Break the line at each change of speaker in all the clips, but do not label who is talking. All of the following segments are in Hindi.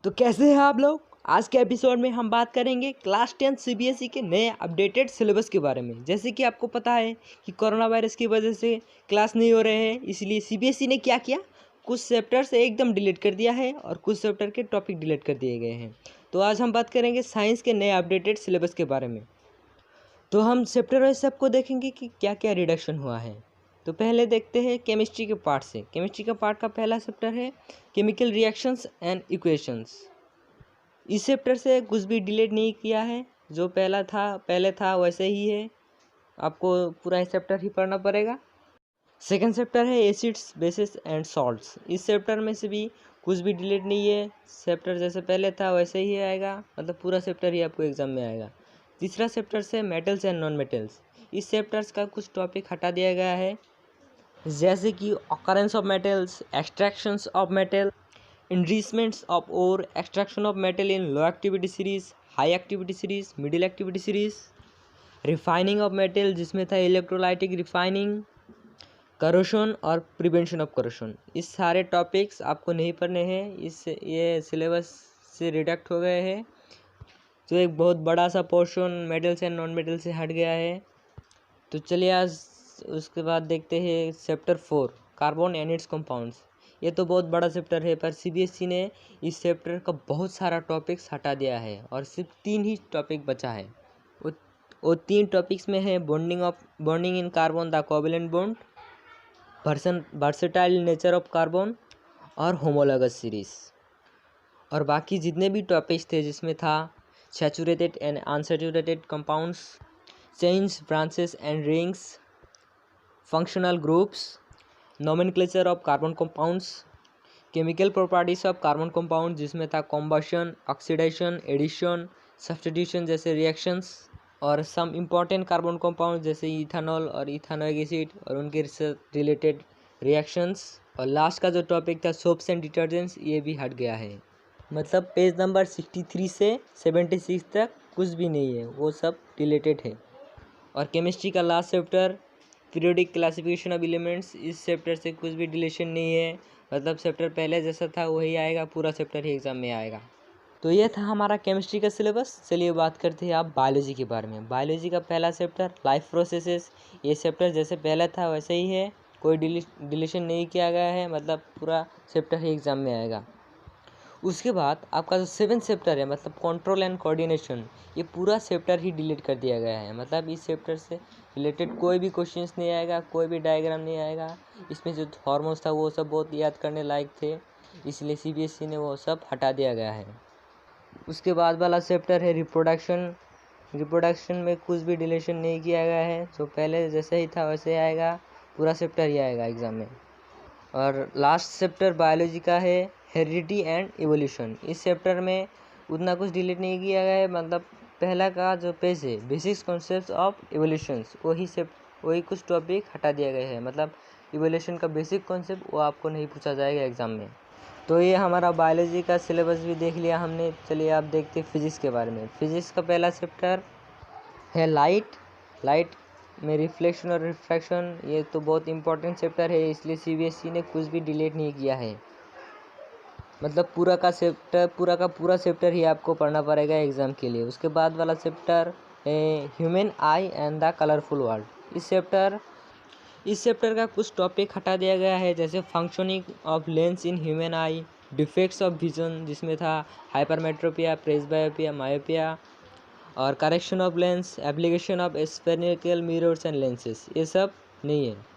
तो कैसे हैं आप लोग। आज के एपिसोड में हम बात करेंगे क्लास 10 सीबीएसई के नए अपडेटेड सिलेबस के बारे में। जैसे कि आपको पता है कि कोरोना वायरस की वजह से क्लास नहीं हो रहे हैं, इसलिए सीबीएसई ने क्या किया, कुछ चैप्टर्स एकदम डिलीट कर दिया है और कुछ चैप्टर के टॉपिक डिलीट कर दिए गए हैं। तो आज हम बात करेंगे साइंस के नए अपडेटेड सिलेबस के बारे में। तो हम चैप्टर वाइज सबको देखेंगे कि क्या क्या रिडक्शन हुआ है। तो पहले देखते हैं केमिस्ट्री के पार्ट से। केमिस्ट्री का पार्ट का पहला चैप्टर है केमिकल रिएक्शंस एंड इक्वेशंस। इस चैप्टर से कुछ भी डिलीट नहीं किया है, जो पहले था वैसे ही है। आपको पूरा चैप्टर ही पढ़ना पड़ेगा। सेकंड चैप्टर है एसिड्स बेसिस एंड सॉल्ट्स। इस चैप्टर में से भी कुछ भी डिलीट नहीं है, चैप्टर जैसे पहले था वैसे ही आएगा, मतलब पूरा चैप्टर ही आपको एग्जाम में आएगा। तीसरा चैप्टर से मेटल्स एंड नॉन मेटल्स। इस चैप्टर्स का कुछ टॉपिक हटा दिया गया है, जैसे कि occurrence of metals, extractions of metal, enrichments of ore, extraction of metal in low activity series, high activity series, middle activity series, refining of metal जिसमें था इलेक्ट्रोलाइटिक रिफाइनिंग, करोशन और प्रिवेंशन ऑफ करोशन। इस सारे टॉपिक्स आपको नहीं पढ़ने हैं, ये सिलेबस से रिडक्ट हो गए हैं। तो एक बहुत बड़ा सा portion metals and non metal से हट गया है। तो चलिए आज उसके बाद देखते हैं chapter 4 carbon and it's compounds. ये तो बहुत बड़ा चैप्टर है, पर सीबीएसई ने इस चैप्टर का बहुत सारा टॉपिक्स हटा दिया है और सिर्फ 3 ही टॉपिक बचा है। वो 3 टॉपिक्स में है bonding in carbon the covalent bond, versatile nature of carbon और होमोलॉगस सीरीज। और बाकी जितने भी टॉपिक्स थे जिसमें था saturated and unsaturated compounds, chains, branches and rings, functional groups, nomenclature of carbon compounds, chemical properties of carbon compound जिसमें था कॉम्बशन, ऑक्सीडेशन, एडिशन, सब्स्टिट्यूशन जैसे रिएक्शंस, और सम इम्पॉर्टेंट कार्बन कंपाउंड जैसे इथानॉल और इथानोइक एसिड और उनके रिलेटेड रिएक्शंस। और लास्ट का जो टॉपिक था सोप्स एंड डिटर्जेंट्स, ये भी हट गया है। मतलब पेज नंबर 63 से 76 तक कुछ भी नहीं है, वो सब रिलेटेड है। और केमिस्ट्री का last chapter periodic classification of elements, इस चैप्टर से कुछ भी डिलीशन नहीं है, मतलब चैप्टर पहले जैसा था वही आएगा, पूरा चैप्टर ही एग्जाम में आएगा। तो ये था हमारा केमिस्ट्री का सिलेबस। चलिए बात करते हैं आप बायोलॉजी के बारे में। बायोलॉजी का पहला चैप्टर लाइफ प्रोसेसेस। ये चैप्टर जैसे पहले था वैसे ही है, कोई डिलीशन नहीं किया गया है, मतलब पूरा चैप्टर ही एग्जाम में आएगा। उसके बाद आपका जो 7th चैप्टर है, मतलब कंट्रोल एंड कोऑर्डिनेशन, ये पूरा चैप्टर ही डिलीट कर दिया गया है। मतलब इस चैप्टर से रिलेटेड कोई भी क्वेश्चंस नहीं आएगा, कोई भी डायग्राम नहीं आएगा। इसमें जो हार्मोन्स था वो सब बहुत याद करने लायक थे, इसलिए सीबीएसई ने वो सब हटा दिया गया है। उसके बाद वाला चैप्टर है रिप्रोडक्शन। रिप्रोडक्शन में कुछ भी डिलीशन नहीं किया गया है, जो पहले जैसे ही था वैसे आएगा, पूरा चैप्टर ही आएगा एग्जाम में। और लास्ट चैप्टर बायोलॉजी का है हेरिडिटी एंड इवोल्यूशन। इस चैप्टर में उतना कुछ डिलीट नहीं किया गया है, मतलब पहला का जो पेज है बेसिक्स कॉन्सेप्ट्स ऑफ इवोल्यूशंस, वही कुछ टॉपिक हटा दिया गया है। मतलब इवोल्यूशन का बेसिक कॉन्सेप्ट वो आपको नहीं पूछा जाएगा एग्जाम में। तो ये हमारा बायोलॉजी का सिलेबस भी देख लिया हमने। चलिए आप देखते हैं फिजिक्स के बारे में। फिजिक्स का पहला चैप्टर है लाइट में रिफ्लेक्शन और रिफ्रैक्शन। ये तो बहुत इंपॉर्टेंट चैप्टर है, इसलिए सीबीएसई ने कुछ भी डिलीट नहीं किया है। मतलब पूरा का पूरा चैप्टर ही आपको पढ़ना पड़ेगा एग्ज़ाम के लिए। उसके बाद वाला चैप्टर है human I and the colourful world. इस चैप्टर का कुछ टॉपिक हटा दिया गया है, जैसे functioning of lens in human I, defects of vision जिसमें था हाइपरमेट्रोपिया, प्रेसबायोपिया, मायोपिया, और correction of lens, application of spherical mirrors and lenses, ये सब नहीं है।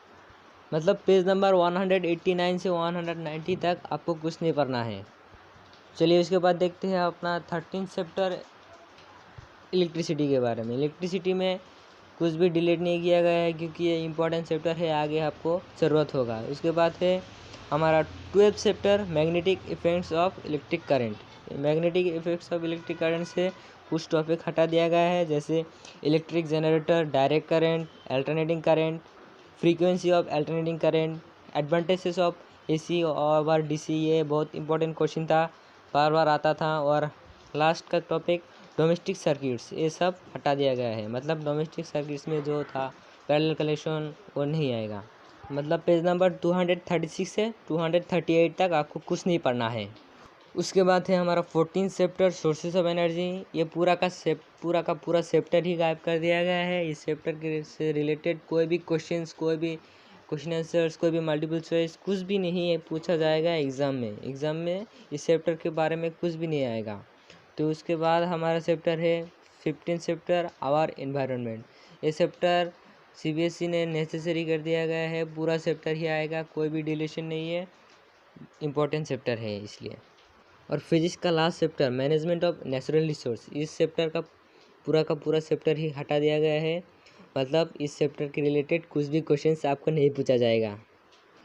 मतलब पेज नंबर 189 से 190 तक आपको कुछ नहीं पढ़ना है। चलिए उसके बाद देखते हैं अपना 13th चैप्टर इलेक्ट्रिसिटी के बारे में। इलेक्ट्रिसिटी में कुछ भी डिलीट नहीं किया गया है, क्योंकि ये इंपॉर्टेंट चैप्टर है, आगे आपको ज़रूरत होगा। उसके बाद है हमारा 12th chapter magnetic effects of electric current. Magnetic effects of electric current से कुछ टॉपिक हटा दिया गया है, जैसे electric generator, direct current, alternating current, frequency of alternating current, advantages of AC और डीसी। ये बहुत इंपॉर्टेंट क्वेश्चन था, बार बार आता था। और लास्ट का टॉपिक डोमेस्टिक सर्किट्स, ये सब हटा दिया गया है। मतलब डोमेस्टिक सर्किट्स में जो था पैरेलल कनेक्शन वो नहीं आएगा। मतलब पेज नंबर 236 से 238 तक आपको कुछ नहीं पढ़ना है। उसके बाद है हमारा 14 चैप्टर सोर्सेस ऑफ एनर्जी। ये पूरा का पूरा चैप्टर ही गायब कर दिया गया है। इस चैप्टर के से रिलेटेड कोई भी क्वेश्चन आंसर्स, कोई भी मल्टीपल चॉइस कुछ भी नहीं है पूछा जाएगा एग्ज़ाम में इस चैप्टर के बारे में कुछ भी नहीं आएगा। तो उसके बाद हमारा चैप्टर है 15 चैप्टर आवर एनवायरनमेंट। ये चैप्टर CBSE ने नेसेसरी कर दिया गया है, पूरा चैप्टर ही आएगा, कोई भी डिलीशन नहीं है, इम्पोर्टेंट चैप्टर है इसलिए। और फिजिक्स का last chapter management of natural resource, इस चैप्टर का पूरा चैप्टर ही हटा दिया गया है, मतलब इस चैप्टर के रिलेटेड कुछ भी क्वेश्चंस आपको नहीं पूछा जाएगा।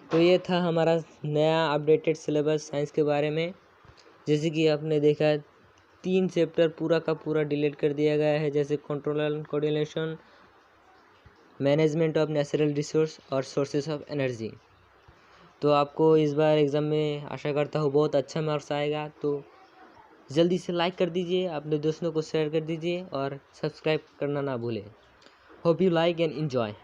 तो ये था हमारा नया अपडेटेड सिलेबस साइंस के बारे में। जैसे कि आपने देखा 3 चैप्टर पूरा का पूरा डिलीट कर दिया गया है, जैसे control and coordination, management of natural resource और सोर्सेस ऑफ एनर्जी। तो आपको इस बार एग्ज़ाम में आशा करता हूँ बहुत अच्छा मार्क्स आएगा। तो जल्दी से लाइक कर दीजिए, अपने दोस्तों को शेयर कर दीजिए और सब्सक्राइब करना ना भूलें। Hope you like and enjoy.